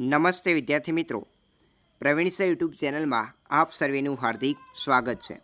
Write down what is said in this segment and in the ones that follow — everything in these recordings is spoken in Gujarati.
નમસ્તે વિદ્યાર્થી મિત્રો, પ્રવીણ સર યુટ્યુબ ચેનલમાં આપ સર્વેનું હાર્દિક સ્વાગત છે।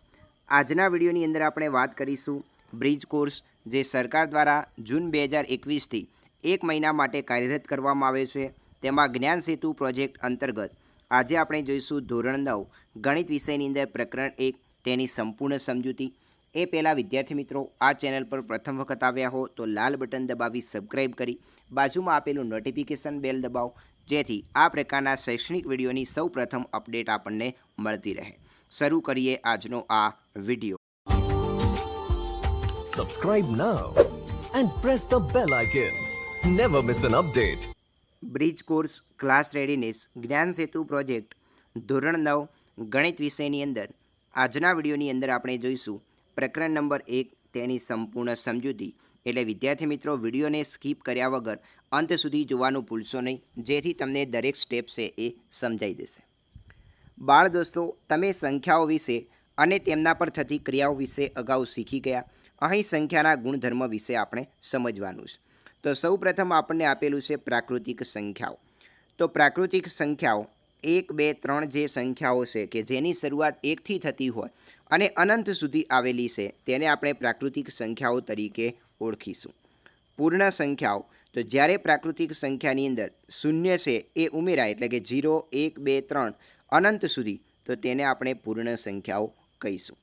આજના વિડીયોની અંદર આપણે વાત કરીશું બ્રિજ કોર્સ જે સરકાર દ્વારા જૂન 2021થી એક મહિના માટે કાર્યરત કરવામાં આવે છે। તેમાં જ્ઞાન સેતુ પ્રોજેક્ટ અંતર્ગત આજે આપણે જોઈશું ધોરણ 9 ગણિત વિષયની અંદર પ્રકરણ 1 તેની સંપૂર્ણ સમજૂતી। એ પહેલાં વિદ્યાર્થી મિત્રો આ ચેનલ પર પ્રથમ વખત આવ્યા હો તો લાલ બટન દબાવી સબસ્ક્રાઈબ કરી બાજુમાં આપેલું નોટિફિકેશન બેલ દબાવો, જેથી આ પ્રકારના શૈક્ષણિક વિડીયોની સૌપ્રથમ અપડેટ આપણને મળતી રહે। શરૂ કરીએ આજનો આ video. Subscribe now and press the bell icon. Never miss an update. Bridge course class readiness જ્ઞાન સેતુ પ્રોજેક્ટ ધોરણ 9 ગણિત વિષયની અંદર આજના વિડીયોની અંદર આપણે જોઈશું પ્રકરણ નંબર 1 તેની સંપૂર્ણ સમજૂતી। એટલે વિદ્યાર્થી મિત્રો વિડીયોને સ્કીપ કર્યા વગર અંત સુધી જોવાનું ભૂલશો નહીં, જેથી તમને દરેક સ્ટેપ છે એ સમજાઈ દેશે। બાળ દોસ્તો, તમે સંખ્યાઓ વિશે અને તેમના પર થતી ક્રિયાઓ વિશે અગાઉ શીખી ગયા। અહીં સંખ્યાના ગુણધર્મ વિશે આપણે સમજવાનું છે। તો સૌપ્રથમ આપણને આપેલું છે પ્રાકૃતિક સંખ્યાઓ। તો પ્રાકૃતિક સંખ્યાઓ 1, 2, 3 જે સંખ્યાઓ છે કે જેની શરૂઆત 1થી થતી હોય અને અનંત સુધી આવેલી છે તેને આપણે પ્રાકૃતિક સંખ્યાઓ તરીકે ઓળખીશું। પૂર્ણ સંખ્યાઓ, તો જ્યારે પ્રાકૃતિક સંખ્યાની અંદર શૂન્ય છે એ ઉમેરાય એટલે કે 0, 1, 2, 3 અનંત સુધી, તો તેને આપણે પૂર્ણ સંખ્યાઓ કહીશું।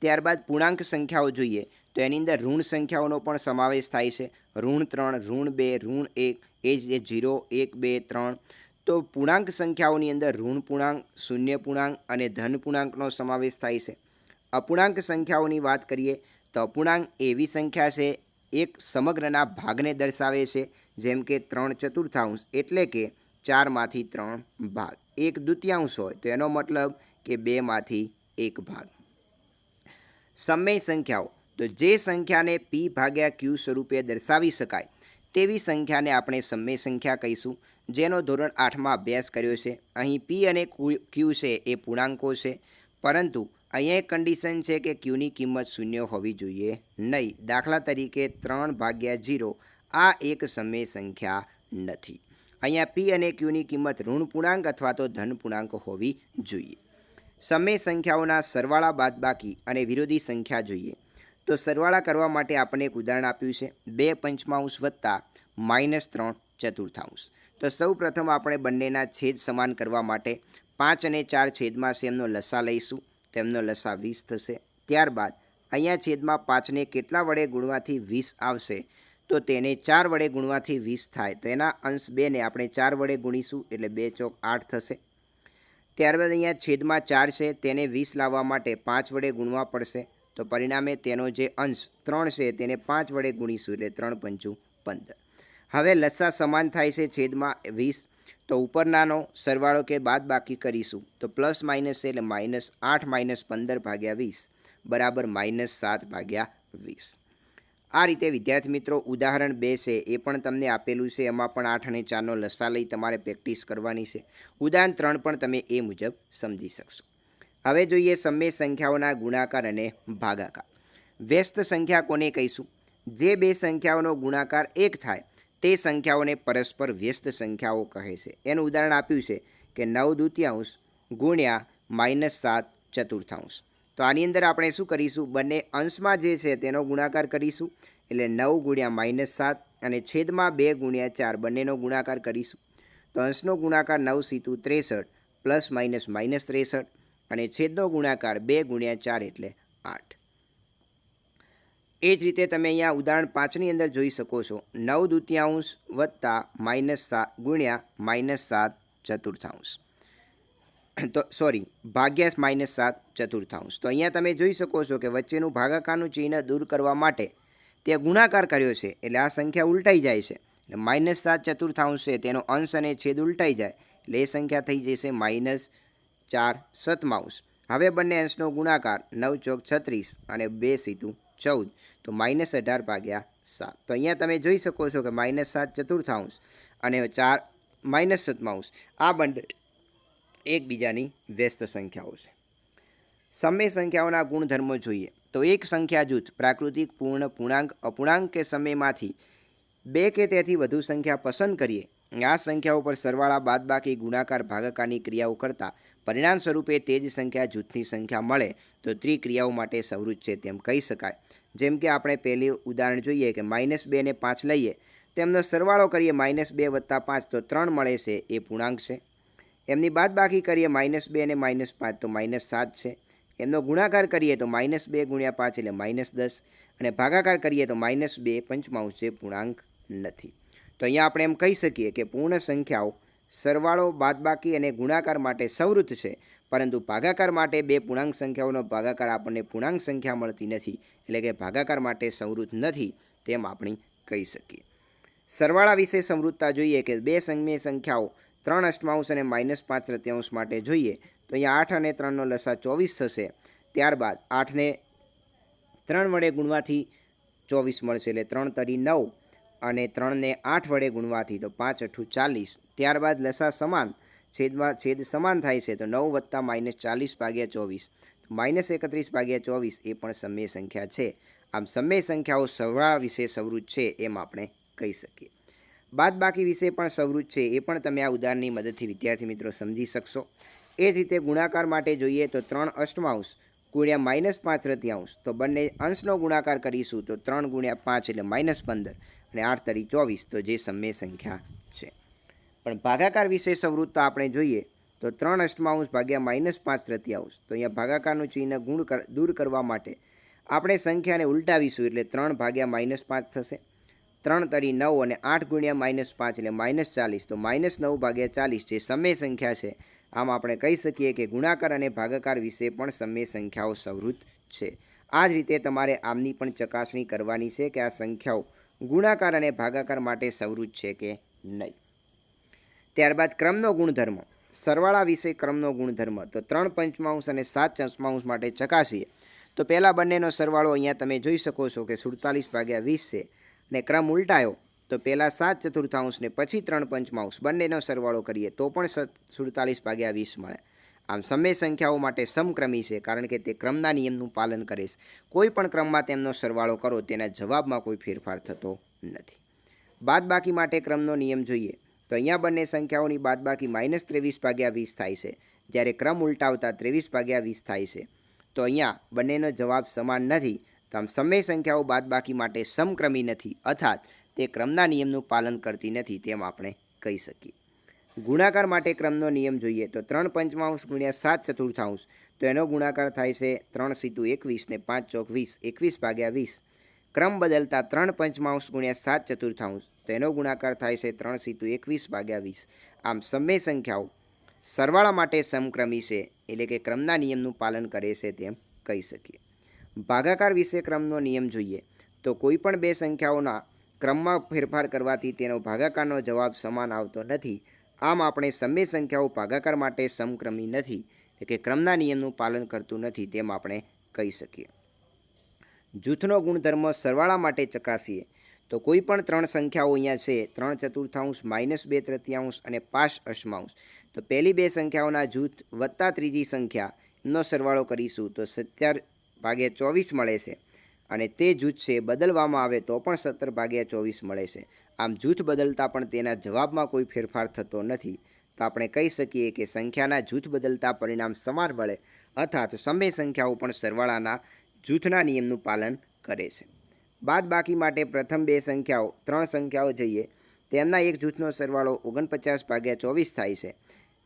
ત્યારબાદ પૂર્ણાંક સંખ્યાઓ જોઈએ તો એની અંદર ઋણ સંખ્યાઓનો પણ સમાવેશ થાય છે। ઋણ 3, ઋણ 2, ઋણ 1 એ જ 0, 1, 2, 3। તો પૂર્ણાંક સંખ્યાઓની અંદર ઋણ પૂર્ણાંક, શૂન્ય પૂર્ણાંક અને ધન પૂર્ણાંકનો સમાવેશ થાય છે। અપૂર્ણાંક સંખ્યાઓની વાત કરીએ તો અપૂર્ણાંક એવી સંખ્યા છે એક સમગ્રના ભાગને દર્શાવે છે, જેમ કે 3/4 એટલે કે 4માંથી 3 ભાગ। 1/2 હોય તો એનો મતલબ કે 2માંથી 1 ભાગ। સમય સંખ્યાઓ, તો જે સંખ્યાને p ભાગ્યા q સ્વરૂપે દર્શાવી શકાય તેવી સંખ્યાને આપણે સમય સંખ્યા કહીશું, જેનો ધોરણ 8માં અભ્યાસ કર્યો છે। અહીં p અને q છે એ પૂર્ણાંકો છે, પરંતુ અહીંયા એક કન્ડિશન છે કે ક્યુની કિંમત 0 હોવી જોઈએ નહીં। દાખલા તરીકે 3/0 આ એક સમય સંખ્યા નથી। અહીંયા p અને ક્યુની કિંમત ઋણ પૂર્ણાંક અથવા તો ધન પૂર્ણાંક હોવી જોઈએ। સમય સંખ્યાઓના સરવાળા, બાદબાકી અને વિરોધી સંખ્યા જોઈએ તો સરવાળા કરવા માટે આપણે એક ઉદાહરણ આપ્યું છે 2/5 વત્તા -3/4। તો સૌ પ્રથમ આપણે બંનેના છેદ સમાન કરવા માટે 5 અને 4 છેદમાં છે એમનો લસા લઈશું, તેમનો લસા 20 થશે। ત્યારબાદ અહીંયા છેદમાં 5ને કેટલા વડે ગુણવાથી 20 આવશે, તો તેને 4 વડે ગુણવાથી 20 થાય તો એના અંશ 2ને આપણે 4 વડે ગુણીશું એટલે 2 ચોક 8 થશે। ત્યારબાદ અહીંયા છેદમાં 4 છે તેને 20 લાવવા માટે 5 વડે ગુણવા પડશે, તો પરિણામે તેનો જે અંશ 3 છે તેને 5 વડે ગુણીશું એટલે 3×5 = 15। હવે લસા સમાન થાય છે છેદમાં 20, તો ઉપરનાનો સરવાળો કે બાદ બાકી કરીશું તો પ્લસ માઇનસ છે એટલે -8 - 15/20 બરાબર -7/20। આ રીતે વિદ્યાર્થી મિત્રો ઉદાહરણ 2 છે એ પણ તમને આપેલું છે, એમાં પણ 8 અને 4નો લસા લઈ તમારે પ્રેક્ટિસ કરવાની છે। ઉદાહરણ 3 પણ તમે એ મુજબ સમજી શકશો। હવે જોઈએ સમય સંખ્યાઓના ગુણાકાર અને ભાગાકાર। વ્યસ્ત સંખ્યા કોને કહીશું? જે બે સંખ્યાઓનો ગુણાકાર 1 થાય તે સંખ્યાઓને પરસ્પર વ્યસ્ત સંખ્યાઓ કહે છે। એનું ઉદાહરણ આપ્યું છે કે 9/2 ગુણ્યા -7/4। તો આની અંદર આપણે શું કરીશું? બંને અંશમાં જે છે તેનો ગુણાકાર કરીશું એટલે 9 ગુણ્યા -7 અને છેદમાં 2 ગુણ્યા 4 બંનેનો ગુણાકાર કરીશું। તો અંશનો ગુણાકાર 9 × 63 પ્લસ માઇનસ -63 અને છેદનો ગુણાકાર 2 ગુણ્યા 4 એટલે 8। એ જ રીતે તમે અહીંયા ઉદાહરણ 5ની અંદર જોઈ શકો છો 9/2 વત્તા -7 ગુણ્યા -7/4। તો સોરી ભાગ્યા -7/4। તો અહીંયા તમે જોઈ શકો છો કે વચ્ચેનું ભાગાકારનું ચિહ્ન દૂર કરવા માટે તે ગુણાકાર કર્યો છે એટલે આ સંખ્યા ઉલટાઈ જાય છે, એટલે -7/4 છે તેનો અંશ અને છેદ ઉલટાઈ જાય એટલે એ સંખ્યા થઈ જશે -4/7। હવે બંને અંશનો ગુણાકાર 9 ચોક 36 અને 2 × 14 તો -18/7। તો અહીંયા તમે જોઈ શકો છો કે -7/4 અને 4 - આ બંને એકબીજાની વ્યસ્ત સંખ્યાઓ છે। સમય સંખ્યાઓના ગુણધર્મો જોઈએ તો એક સંખ્યા જૂથ પ્રાકૃતિક, પૂર્ણ, પૂર્ણાંક, અપૂર્ણાંક કે સમયમાંથી 2 કે તેથી વધુ સંખ્યા પસંદ કરીએ આ સંખ્યાઓ પર સરવાળા બાદબાકી ગુણાકાર ભાગાકારની ક્રિયાઓ કરતાં પરિણામ સ્વરૂપે તે જ સંખ્યા જૂથની સંખ્યા મળે તો ત્રિક્રિયાઓ માટે સંવૃત છે તેમ કહી શકાય. જેમ કે આપણે પહેલી ઉદાહરણ જોઈએ કે -2 ને 5 લઈએ, તેમનો સરવાળો કરીએ -2 + 5 તો 3 મળે છે, એ પૂર્ણાંક છે. એમની બાદબાકી કરીએ -2 અને -5 તો -7 છે. એમનો ગુણાકાર કરીએ તો -2 × 5 એટલે -10 અને ભાગાકાર કરીએ તો -2 પંચમાંશ છે, પૂર્ણાંક નથી. તો અહીંયા આપણે એમ કહી શકીએ કે પૂર્ણ સંખ્યાઓ સરવાળો બાદબાકી અને ગુણાકાર માટે સંવૃત છે, પરંતુ ભાગાકાર માટે બે પૂર્ણાંક સંખ્યાઓનો ભાગાકાર આપણને પૂર્ણાંક સંખ્યા મળતી નથી, એટલે કે ભાગાકાર માટે સંવૃત નથી તેમ આપણે કહી શકીએ. સરવાળા વિશે સંવૃતતા જોઈએ કે બે સમય સંખ્યાઓ 3 અષ્ટમાંશ અને -5 તૃતીયાંશ માટે જોઈએ તો અહીંયા 8 અને 3નો લસા 24 થશે. ત્યારબાદ 8ને 3 વડે ગુણવાથી 24 મળશે, એટલે 3 તરી 9 અને 3ને 8 વડે ગુણવાથી તો 5 × 8 = 40. ત્યારબાદ લસા સમાન છેદ સમાન થાય છે તો 9 + -40 / 24 -31 / 24 એ પણ સમય સંખ્યા છે. આમ સમય સંખ્યાઓ સરવાળા વિશે સંવૃત છે એમ આપણે કહી શકીએ. બાદબાકી વિશે પણ સંવૃત છે, એ પણ તમે આ ઉદાહરણની મદદથી વિદ્યાર્થી મિત્રો સમજી શકશો. એ જ રીતે ગુણાકાર માટે જોઈએ તો 3 અષ્ટમાંશ ગુણ્યા -5 તૃતીયાંશ, તો બંને અંશનો ગુણાકાર કરીશું તો 3 × 5 એટલે -15 અને 8 તરી 24, તો જે સમય સંખ્યા છે. પણ ભાગાકાર વિશે સંવૃતતા આપણે જોઈએ તો 3 અષ્ટમાંશ ભાગ્યા -5 તૃતીયાંશ, તો અહીંયા ભાગાકારનું ચિહ્ન દૂર કરવા માટે આપણે સંખ્યાને ઉલટાવીશું એટલે 3 ભાગ્યા -5 થશે. 3 તરી 9 અને 8 ગુણ્યા -5 એટલે -40, તો -9 ભાગ્યા 40 જે સમય સંખ્યા છે. આમ આપણે કહી શકીએ કે ગુણાકાર અને ભાગાકાર વિશે પણ સમય સંખ્યાઓ સંવૃત છે. આ જ રીતે તમારે આમની પણ ચકાસણી કરવાની છે કે આ સંખ્યાઓ ગુણાકાર અને ભાગાકાર માટે સંવૃત છે કે નહીં. ત્યારબાદ ક્રમનો ગુણધર્મ. સરવાળા વિશે ક્રમનો ગુણધર્મ તો 3 પંચમાંશ અને 7 ચતુર્થાંશ માટે ચકાસીએ તો પહેલાં બંનેનો સરવાળો અહીંયા તમે જોઈ શકો છો કે 47/20 છે, ને ક્રમ ઉલટાયો તો પહેલાં 7 ચતુર્થાંશ ને પછી 3 પંચમાંશ બંનેનો સરવાળો કરીએ તો પણ 47/20 મળે. આમ સમય સંખ્યાઓ માટે સમક્રમી છે, કારણ કે તે ક્રમના નિયમનું પાલન કરે છે. કોઈ પણ ક્રમમાં તેમનો સરવાળો કરો તેના જવાબમાં કોઈ ફેરફાર થતો નથી. બાદબાકી માટે ક્રમનો નિયમ જોઈએ તો અહીંયા બંને સંખ્યાઓની બાદબાકી -23/20 થાય છે, જ્યારે ક્રમ ઉલટાવતા 23/20 થાય છે. તો અહીંયા બંનેનો જવાબ સમાન નથી, તો આમ સમય સંખ્યાઓ બાદબાકી માટે સમક્રમી નથી, અર્થાત તે ક્રમના નિયમનું પાલન કરતી નથી તેમ આપણે કહી શકીએ. ગુણાકાર માટે ક્રમનો નિયમ જોઈએ તો 3 પંચમાંશ ગુણ્યા 7 ચતુર્થાંશ, તો એનો ગુણાકાર થાય છે 3 × 21 ને 5 × 4 = 21/20. ક્રમ બદલતા 3 પંચમાંશ ગુણ્યા 7 ચતુર્થાંશ, તો એનો ગુણાકાર થાય છે 3 × 21/20. આમ સમય સંખ્યાઓ સરવાળા માટે સમક્રમી છે, એટલે કે ક્રમના નિયમનું પાલન કરે છે તેમ કહી શકીએ. ભાગાકાર વિશે ક્રમનો નિયમ જોઈએ તો કોઈ પણ બે સંખ્યાઓના ક્રમમાં ફેરફાર કરવાથી તેનો ભાગાકારનો જવાબ સમાન આવતો નથી. આમ આપણે સમય સંખ્યાઓ ભાગાકાર માટે સમક્રમી નથી, એટલે કે ક્રમના નિયમનું પાલન કરતું નથી તેમ આપણે કહી શકીએ. જૂથનો ગુણધર્મ સરવાળા માટે ચકાસીએ તો કોઈ પણ 3 સંખ્યાઓ અહીંયા છે, 3 ચતુર્થાંશ, -2 તૃતીયાંશ અને 5 અષ્ટમાંશ, તો પહેલી બે સંખ્યાઓના જૂથ વત્તા ત્રીજી સંખ્યાનો સરવાળો કરીશું તો 17/24 મળે છે, અને તે જૂથ છે બદલવામાં આવે તો પણ 17/24 મળે છે. આમ જૂથ બદલતા પણ તેના જવાબમાં કોઈ ફેરફાર થતો નથી, તો આપણે કહી શકીએ કે સંખ્યાના જૂથ બદલતા પરિણામ સમાન મળે, અર્થાત સમય સંખ્યાઓ પણ સરવાળાના જૂથના નિયમનું પાલન કરે છે. બાદબાકી માટે પ્રથમ બે સંખ્યાઓ 3 સંખ્યાઓ જોઈએ તેમના એક જૂથનો સરવાળો 49/24 થાય છે.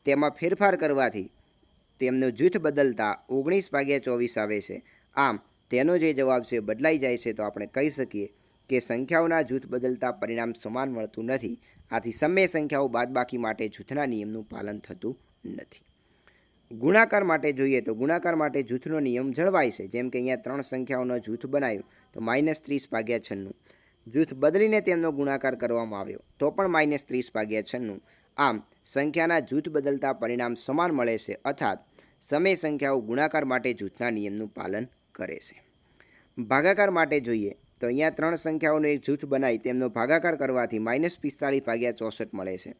તેમાં ફેરફાર કરવાથી તેમનું જૂથ બદલતા 19/24 આવે છે. આમ તેનો જે જવાબ છે બદલાઈ જાય છે, તો આપણે કહી શકીએ કે સંખ્યાઓના જૂથ બદલતા પરિણામ સમાન મળતું નથી. આથી સમય સંખ્યાઓ બાદબાકી માટે જૂથના નિયમનું પાલન થતું નથી. ગુણાકાર માટે જોઈએ તો ગુણાકાર માટે જૂથનો નિયમ જળવાય છે. જેમ કે અહીંયા 3 સંખ્યાઓનો જૂથ બનાવ્યું તો -30/96, જૂથ બદલીને તેમનો ગુણાકાર કરવામાં આવ્યો તો પણ -30/96. આમ સંખ્યાના જૂથ બદલતા પરિણામ સમાન મળે છે, અર્થાત સમય સંખ્યાઓ ગુણાકાર માટે જૂથના નિયમનું પાલન કરે છે. ભાગાકાર માટે જોઈએ તો અહીંયા 3 સંખ્યાઓનો એક જૂથ બનાવી તેમનો ભાગાકાર કરવાથી -45/64 મળે છે.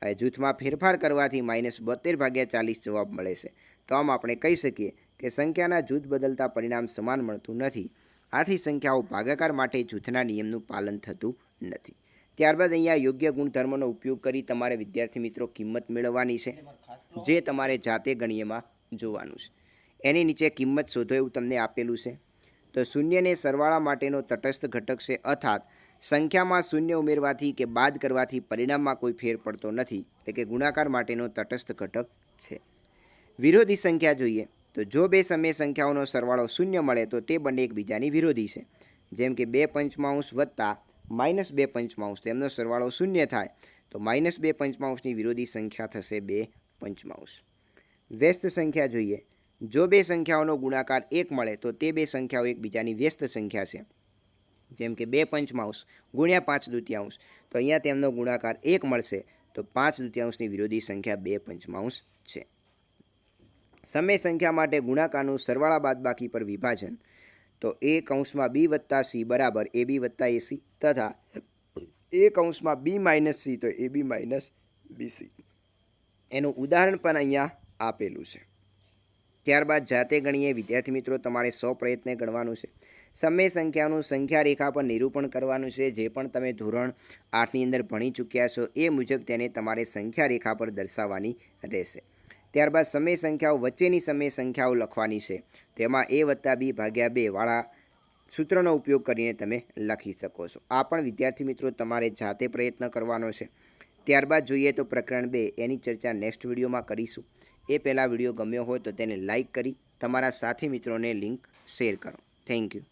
હવે જૂથમાં ફેરફાર કરવાથી -72/40 જવાબ મળે છે. તો આમ આપણે કહી શકીએ કે સંખ્યાના જૂથ બદલતા પરિણામ સમાન મળતું નથી. આથી સંખ્યાઓ ભાગાકાર માટે જૂથના નિયમનું પાલન થતું નથી. ત્યારબાદ અહીંયા યોગ્ય ગુણધર્મોનો ઉપયોગ કરી તમારે વિદ્યાર્થી મિત્રો કિંમત મેળવવાની છે, જે તમારે જાતે ગણ્યમાં જોવાનું છે. એની નીચે કિંમત શોધો એવું તમને આપેલું છે. તો શૂન્યને સરવાળા માટેનો તટસ્થ ઘટક છે, અર્થાત સંખ્યામાં શૂન્ય ઉમેરવાથી કે બાદ કરવાથી પરિણામમાં કોઈ ફેર પડતો નથી, એટલે કે ગુણાકાર માટેનો તટસ્થ ઘટક છે. વિરોધી સંખ્યા જોઈએ તો જો બે સમય સંખ્યાઓનો સરવાળો શૂન્ય મળે તો તે બંને એકબીજાની વિરોધી છે. જેમ કે 2 પંચમાંશ વત્તા -2 પંચમાંશ, તેમનો સરવાળો શૂન્ય થાય તો -2 પંચમાંશની વિરોધી સંખ્યા થશે 2 પંચમાંશ. વ્યસ્ત સંખ્યા જોઈએ, જો બે સંખ્યાઓનો ગુણાકાર 1 મળે તો તે બે સંખ્યાઓ એકબીજાની વ્યસ્ત સંખ્યા છે. જેમ કે 2 પંચમાંશ ગુણ્યા 5 દૂતિયાંશ, તો અહીંયા તેમનો ગુણાકાર 1 મળશે તો 5 દૂતિયાંશની વિરોધી સંખ્યા 2 પંચમાંશ છે. સમય સંખ્યા માટે ગુણાકારનું સરવાળા બાદબાકી પર વિભાજન, તો a કૌંસમાં b વત્તા c બરાબર ab વત્તા ac તથા a કૌંસમાં b માઇનસ c તો ab માઇનસ bc. એનું ઉદાહરણ પણ અહીંયા આપેલું છે. ત્યારબાદ જાતે ગણીએ વિદ્યાર્થી મિત્રો, તમારે 100 પ્રયત્ને ગણવાનું છે. સમય સંખ્યાનું સંખ્યા રેખા પર નિરૂપણ કરવાનું છે. જે પણ તમે ધોરણ 8ની અંદર ભણી ચૂક્યા છો એ મુજબ તેને તમારે સંખ્યા રેખા પર દર્શાવવાની રહેશે. ત્યારબાદ સમય સંખ્યાઓ વચ્ચેની સમય સંખ્યાઓ લખવાની છે. તેમાં a વત્તા b ભાગ્યા 2 વાળા સૂત્રનો ઉપયોગ કરીને તમે લખી શકો છો. આ પણ વિદ્યાર્થી મિત્રો તમારે જાતે પ્રયત્ન કરવાનો છે. ત્યારબાદ જોઈએ તો પ્રકરણ 2, એની ચર્ચા નેક્સ્ટ વિડીયોમાં કરીશું. એ પહેલાં વિડીયો ગમ્યો હોય તો તેને લાઇક કરી તમારા સાથી મિત્રોને લિંક શેર કરો. Thank you.